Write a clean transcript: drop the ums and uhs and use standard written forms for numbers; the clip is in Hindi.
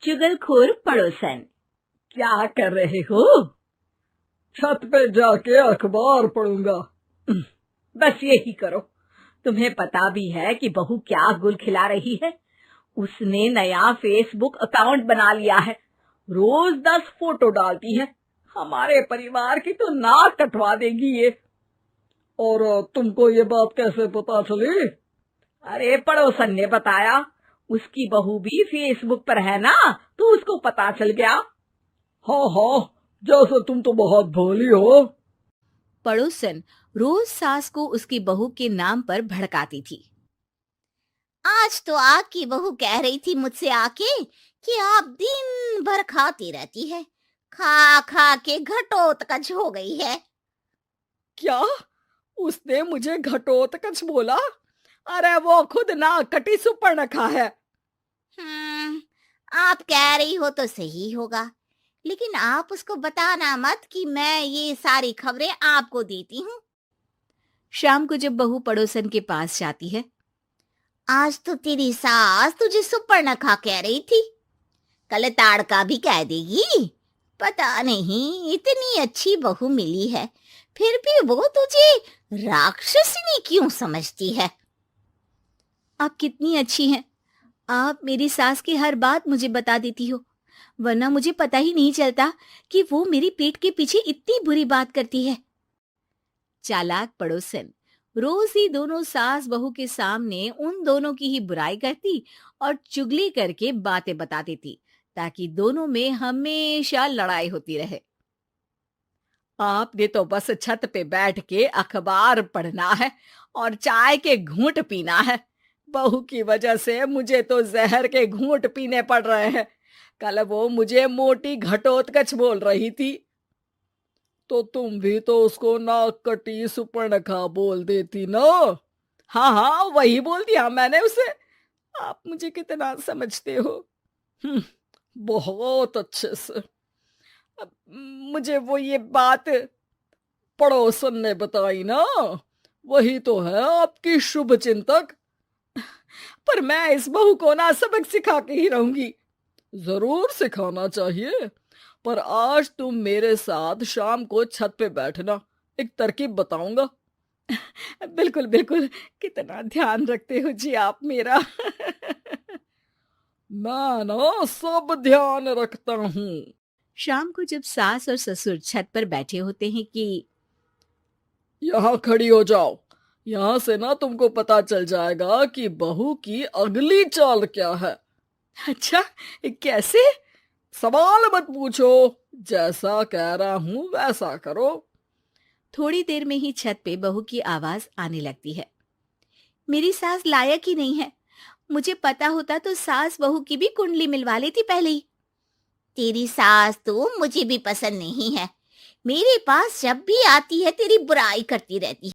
चुगलखोर पड़ोसन। क्या कर रहे हो? छत पे जाके अखबार पढ़ूंगा। बस यही करो। तुम्हें पता भी है कि बहू क्या गुल खिला रही है? उसने नया फेसबुक अकाउंट बना लिया है। रोज 10 फोटो डालती है। हमारे परिवार की तो नाक कटवा देगी ये। और तुमको ये बात कैसे पता चली? अरे पड़ोसन ने बताया। उसकी बहू भी फेसबुक पर है ना, तो उसको पता चल गया। हाँ हाँ, जैसे तुम तो बहुत भोली हो। पड़ोसन रोज सास को उसकी बहू के नाम पर भड़काती थी। आज तो आपकी बहू कह रही थी मुझसे आके कि आप दिन भर खाती रहती है, खा खा के घटोत्कच हो गई है। क्या? उसने मुझे घटोत्कच बोला? अरे वो खुद ना कटी सुपर्णखा है। आप कह रही हो तो सही होगा, लेकिन आप उसको बताना मत कि मैं ये सारी खबरें आपको देती हूँ। शाम को जब बहू पड़ोसन के पास जाती है, आज तो तेरी सास तुझे सुपर्णखा कह रही थी, कल ताड़का भी कह देगी। पता नहीं इतनी अच्छी बहू मिली है, फिर भी वो तुझे राक्षसनी क्यों समझती है? आप कितनी अच्छी हैं। आप मेरी सास की हर बात मुझे बता देती हो, वरना मुझे पता ही नहीं चलता कि वो मेरी पीठ के पीछे इतनी बुरी बात करती है। चालाक पड़ोसन रोज ही दोनों सास बहू के सामने उन दोनों की ही बुराई करती और चुगली करके बातें बता देती, ताकि दोनों में हमेशा लड़ाई होती रहे। आपने तो बस छत पे बैठ के अखबार पढ़ना है और चाय के घूंट पीना है। बहू की वजह से मुझे तो जहर के घूंट पीने पड़ रहे हैं। कल वो मुझे मोटी घटोत्कच बोल रही थी। तो तुम भी तो उसको नाक कटी सुपर्णखा बोल देती ना। हाँ हाँ, वही बोल दिया मैंने उसे। आप मुझे कितना समझते हो। बहुत अच्छे से। मुझे वो ये बात पड़ोसन ने बताई ना, वही तो है आपकी शुभ चिंतक। पर मैं इस बहू को ना सबक सिखा के ही रहूंगी। जरूर सिखाना चाहिए, पर आज तुम मेरे साथ शाम को छत पे बैठना, एक तरकीब बताऊंगा। बिल्कुल बिल्कुल, कितना ध्यान रखते हो जी आप मेरा। मैं ना सब ध्यान रखता हूँ। शाम को जब सास और ससुर छत पर बैठे होते हैं कि यहाँ खड़ी हो जाओ, यहाँ से ना तुमको पता चल जाएगा कि बहू की अगली चाल क्या है। अच्छा, कैसे? सवाल मत पूछो, जैसा कह रहा हूं वैसा करो। थोड़ी देर में ही छत पे बहू की आवाज आने लगती है। मेरी सास लायक ही नहीं है। मुझे पता होता तो सास बहू की भी कुंडली मिलवा लेती पहले ही। तेरी सास तो मुझे भी पसंद नहीं है। मेरे पास जब भी आती है तेरी बुराई करती रहती है।